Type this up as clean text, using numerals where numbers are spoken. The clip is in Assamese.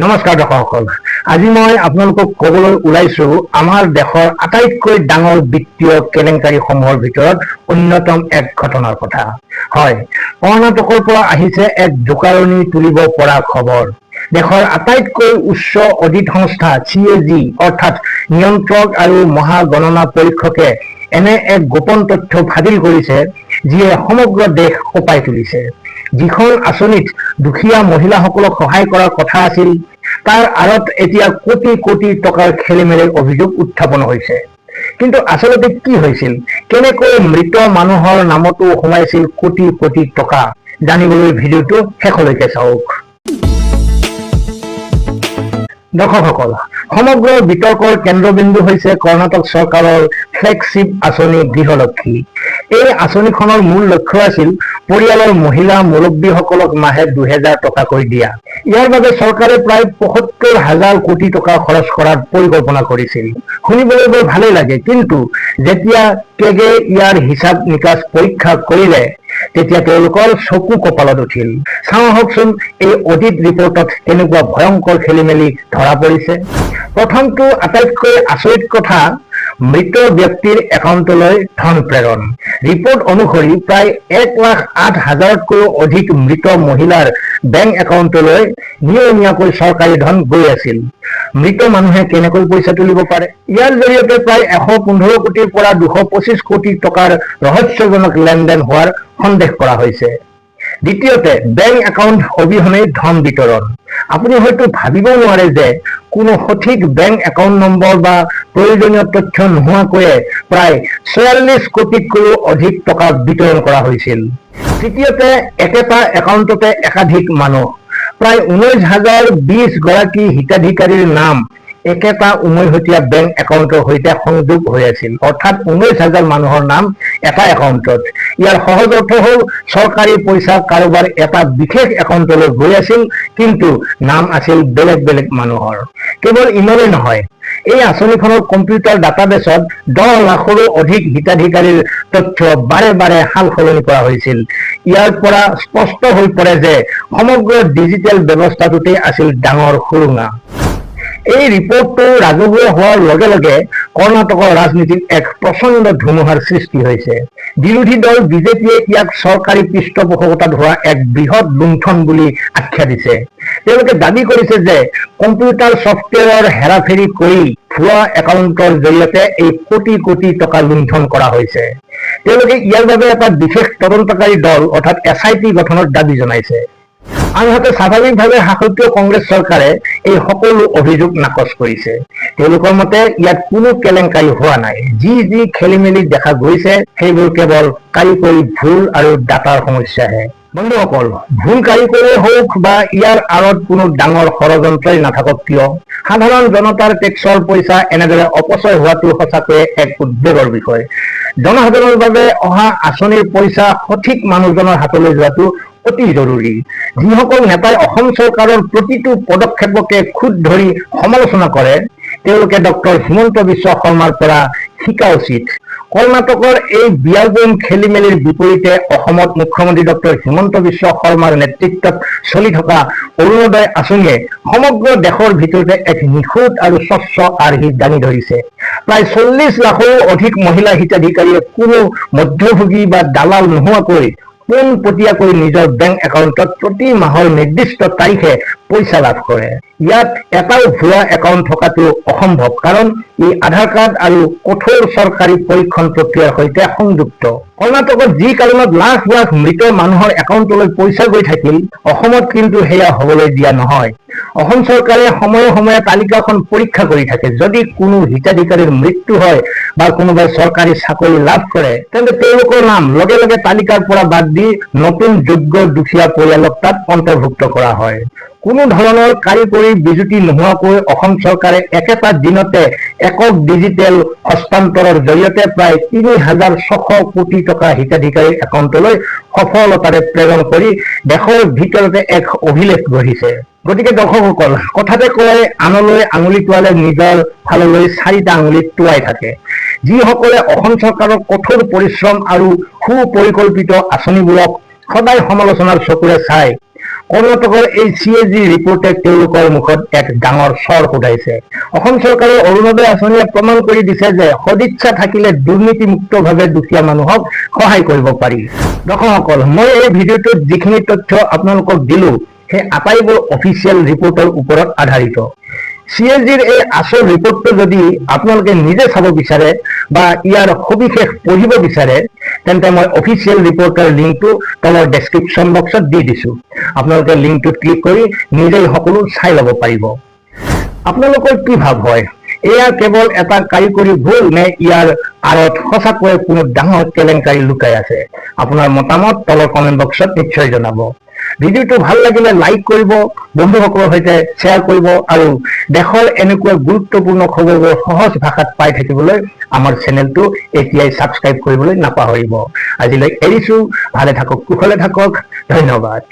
নমস্কাৰ দৰ্শকসকল, আজি মই আপোনালোকক ক'বলৈ ওলাইছো আমাৰ দেশৰ আটাইতকৈ ডাঙৰ বিত্তীয় কেলেংকাৰীসমূহৰ ভিতৰত অন্যতম এক ঘটনাৰ কথা। হয়, কৰ্ণাটকৰ পৰা আহিছে এক জোকাৰণি তুলিব পৰা খবৰ। দেশৰ আটাইতকৈ উচ্চ অডিট সংস্থা CAG অৰ্থাৎ নিয়ন্ত্ৰক আৰু মহাগণনা পৰীক্ষকে এনে এক গোপন তথ্য ফাদিল কৰিছে যিয়ে সমগ্ৰ দেশ কঁপাই তুলিছে। যিখন আঁচনিত দুখীয়া মহিলাসকলক সহায় কৰাৰ কথা আছিল, তাৰ আঁৰত এতিয়া কোটি কোটি টকাৰ খেলিমেলিৰ অভিযোগ উত্থাপন হৈছে। কিন্তু আচলতে কি হৈছিল, কেনেকৈ মৃত মানুহৰ নামতো সোমাইছিল কোটি কোটি টকা, জানিবলৈ ভিডিঅ'টো শেষলৈকে চাওক। দৰ্শকসকল, সমগ্ৰ বিতৰ্কৰ কেন্দ্ৰবিন্দু হৈছে কৰ্ণাটক চৰকাৰৰ ফ্লেগশ্বিপ আঁচনি গৃহলক্ষ্মী। এই আঁচনিখনৰ মূল লক্ষ্য আছিল পৰিয়ালৰ মহিলা মুৰব্বীসকলক মাহে 2000 টকাকৈ দিয়া। ইয়াৰ বাবে চৰকাৰে প্ৰায় ৭৫,000 কোটি টকা খৰচ কৰাৰ পৰিকল্পনা কৰিছিল। শুনিবলৈ বৰ ভালেই লাগে, কিন্তু যেতিয়া কেগে ইয়াৰ হিচাপ নিকাচ পৰীক্ষা কৰিলে তেতিয়া তেওঁলোকৰ চকু কপালত উঠিল। চাওঁ আহকচোন এই অডিট ৰিপৰ্টত কেনেকুৱা ভয়ংকৰ খেলিমেলি ধৰা পৰিছে। প্ৰথমটো আটাইতকৈ আচৰিত কথা, মৃত ব্যক্তিৰ একাউণ্টলৈ ধন প্ৰেৰণ। ৰিপৰ্ট অনুসৰি প্ৰায় 1,08,000তকৈও অধিক মৃত মহিলাৰ বেংক একাউণ্টলৈ নিয়মীয়াকৈ চৰকাৰী ধন গৈ আছিল। মৃত মানুহে কেনেকৈ পইচা তুলিব পাৰে? ইয়াৰ জৰিয়তে প্ৰায় 115 কোটিৰ পৰা 225 কোটি টকাৰ ৰহস্যজনক লেনদেন হোৱাৰ সন্দেহ কৰা হৈছে। দ্বিতীয়তে, বেংক একাউণ্ট অবিহনে ধন বিতৰণ। আপুনি হয়তো ভাবিব নোৱাৰে যে কোনো সঠিক বেংক একাউণ্ট নম্বৰ বা প্ৰয়োজনীয় তথ্য নোহোৱাকৈয়ে প্ৰায় 44 কোটিতকৈও অধিক টকা বিতৰণ কৰা হৈছিল। তৃতীয়তে, একেটা একাউণ্টতে একাধিক মানুহ, প্ৰায় 19,020 গৰাকী হিতাধিকাৰীৰ নাম একেটা উমৈহতীয়া বেংক একাউণ্টৰ সৈতে সংযোগ হৈ আছিল, অৰ্থাৎ 19,000 মানুহৰ নাম এটা একাউণ্টত। ইয়াৰ সহজ অৰ্থ হ'ল চৰকাৰী পইচা কাৰোবাৰ এটা বিশেষ একাউণ্টলৈ গৈ আছিল, কিন্তু নাম আছিল বেলেগ বেলেগ মানুহৰ। কেৱল ইমানেই নহয়, এই আঁচনিখনৰ কম্পিউটাৰ ডাটাবেছত 10 লাখৰো অধিক হিতাধিকাৰীৰ তথ্য বাৰে বাৰে সাল সলনি কৰা হৈছিল। ইয়াৰ পৰা স্পষ্ট হৈ পৰে যে সমগ্ৰ ডিজিটেল ব্যৱস্থাটোতেই আছিল ডাঙৰ সুৰুঙা। এই ৰিপৰ্টটো ৰাজহুৱা হোৱাৰ লগে লগে কৰ্ণাটকৰ ৰাজনীতিত এক প্ৰচণ্ড ধুমুহাৰ সৃষ্টি হৈছে। বিৰোধী দল বিজেপিয়ে ইয়াক চৰকাৰী পৃষ্ঠপোষকতাত হোৱা এক বৃহৎ লুণ্ঠন বুলি আখ্যা দিছে। তেওঁলোকে দাবী কৰিছে যে কম্পিউটাৰ ছফ্টৱেৰৰ হেৰাফেৰি কৰি ভুৱা একাউণ্টৰ জৰিয়তে এই কোটি কোটি টকা লুণ্ঠন কৰা হৈছে। তেওঁলোকে ইয়াৰ বাবে এটা বিশেষ তদন্তকাৰী দল অৰ্থাৎ SIT গঠনৰ দাবী জনাইছে। আনহাতে স্বাভাৱিকভাৱে শাসকীয় কংগ্ৰেছ চৰকাৰে এই সকলো অভিযোগ নাকচ কৰিছে। তেওঁলোকৰ মতে ইয়াত কোনো কেলেংকাৰী হোৱা নাই। যি যি খেলিমেলি দেখা গৈছে সেইবোৰ কেৱল কাৰিকৰী ভুল আৰু ডাটাৰ সমস্যাহে। বন্ধুসকল, ভুল কাৰিকৰী হওক বা ইয়াৰ আঁৰত কোনো ডাঙৰ ষড়যন্ত্ৰই নাথাকক কিয়, সাধাৰণ জনতাৰ টেক্সৰ পইচা এনেদৰে অপচয় হোৱাটো সঁচাকৈয়ে এক উদ্বেগৰ বিষয়। জনসাধাৰণৰ বাবে অহা আঁচনিৰ পইচা সঠিক মানুহজনৰ হাতলৈ যোৱাটো অতি জৰুৰী। যিসকল নেতাই অসম চৰকাৰৰ প্ৰতিটো পদক্ষেপকে খুঁত ধৰি সমালোচনা কৰে, তেওঁলোকে ডক্টৰ হিমন্ত বিশ্ব শৰ্মাৰ পৰা শিকা উচিত। কৰ্ণাটকৰ এই বিয়াগোম খেলিমেলিৰ বিপৰীতে অসমত মুখ্যমন্ত্ৰী ডক্টৰ হিমন্ত বিশ্ব শৰ্মাৰ নেতৃত্বত চলি থকা অৰুণোদয় আঁচনিয়ে সমগ্ৰ দেশৰ ভিতৰতে এক নিখুঁত আৰু স্বচ্ছ আৰ্হি দাঙি ধৰিছে। প্ৰায় 40 লাখৰো অধিক মহিলা হিতাধিকাৰীয়ে কোনো মধ্যভোগী বা দালাল নোহোৱাকৈ পোনপটীয়াকৈ নিজৰ বেংক একাউণ্টত প্ৰতি মাহৰ নিৰ্দিষ্ট তাৰিখে পইচা লাভ কৰে। ইয়াত এটাও ভুৱা একাউণ্ট থকাটো অসম্ভৱ, কাৰণ ই আধাৰ কাৰ্ড আৰু কঠোৰ চৰকাৰী পৰীক্ষণ প্ৰক্ৰিয়াৰ সৈতে সংযুক্ত। কৰ্ণাটকত যি কাৰণত লাখ লাখ মৃত মানুহৰ একাউণ্টলৈ পইচা গৈ থাকিল, অসমত কিন্তু সেয়া হ'বলৈ দিয়া নহয়। অসম চৰকাৰে সময়ে সময়ে তালিকাখন পৰীক্ষা কৰি থাকে। যদি কোনো হিতাধিকাৰীৰ মৃত্যু হয় বা কোনোবাই চৰকাৰী চাকৰি লাভ কৰে, তেন্তে তেওঁলোকৰ নাম লগে লগে তালিকাৰ পৰা বাদ দি নতুন যোগ্য দুখীয়া পৰিয়ালক তাত অন্তৰ্ভুক্ত কৰা হয়। কোনো ধৰণৰ কাৰিকৰী বিজুতি নোহোৱাকৈ অসম চৰকাৰে একেটা দিনতে একক ডিজিটেল হস্তান্তৰৰ জৰিয়তে প্ৰায় 3,600 কোটি টকা হিতাধিকাৰীৰ একাউণ্টলৈ সফলতাৰে প্ৰেৰণ কৰি দেশৰ ভিতৰতে এক অভিলেখ গঢ়িছে। গতিকে দৰ্শকসকল, কথাতে কয় আনলৈ আঙুলি টোৱালে নিজৰ ফাললৈ 4টা আঙুলি টোৱাই থাকে। যিসকলে অসম চৰকাৰৰ কঠোৰ পৰিশ্ৰম আৰু সুপৰিকল্পিত আঁচনিবোৰক সদায় সমালোচনাৰ চকুৰে চায়, কৰ্ণাটকৰ এই CAG ৰিপৰ্টে তেওঁলোকৰ মুখত এক ডাঙৰ স্বৰ ফুটাইছে। অসম চৰকাৰৰ অৰুণোদয় আঁচনিয়ে প্ৰমাণ কৰি দিছে যে সদিচ্ছা থাকিলে দুৰ্নীতিমুক্তভাৱে দুখীয়া মানুহক সহায় কৰিব পাৰি। দৰ্শকসকল, মই এই ভিডিঅ'টোত যিখিনি তথ্য আপোনালোকক দিলো সেই আটাইবোৰ অফিচিয়েল ৰিপৰ্টৰ ওপৰত আধাৰিত। CAGৰ এই আচল ৰিপৰ্টটো যদি আপোনালোকে নিজে চাব বিচাৰে বা ইয়াৰ সবিশেষ পঢ়িব বিচাৰে তেন্তে মই অফিচিয়েল ৰিপৰ্টৰ লিংকটো তলৰ ডেছক্ৰিপশ্যন বক্সত দি দিছো। আপোনালোকে লিংকটোত ক্লিক কৰি নিজেই সকলো চাই ল'ব পাৰিব। আপোনালোকৰ কি ভাৱ হয়, এয়া কেৱল এটা কাৰিকৰী ভুল নে ইয়াৰ আঁৰত সঁচাকৈয়ে কোনো ডাঙৰ কেলেংকাৰী লুকাই আছে? আপোনাৰ মতামত তলৰ কমেণ্ট বক্সত নিশ্চয় জনাব। ভিডিঅ'টো ভাল লাগিলে লাইক কৰিব, বন্ধুসকলৰ সৈতে শ্বেয়াৰ কৰিব আৰু দেশৰ এনেকুৱা গুৰুত্বপূৰ্ণ খবৰবোৰ সহজ ভাষাত পাই থাকিবলৈ আমাৰ চেনেলটো এতিয়াই ছাবস্ক্ৰাইব কৰিবলৈ নাপাহৰিব। আজিলৈ এৰিছো, ভালে থাকক, কুশলে থাকক, ধন্যবাদ।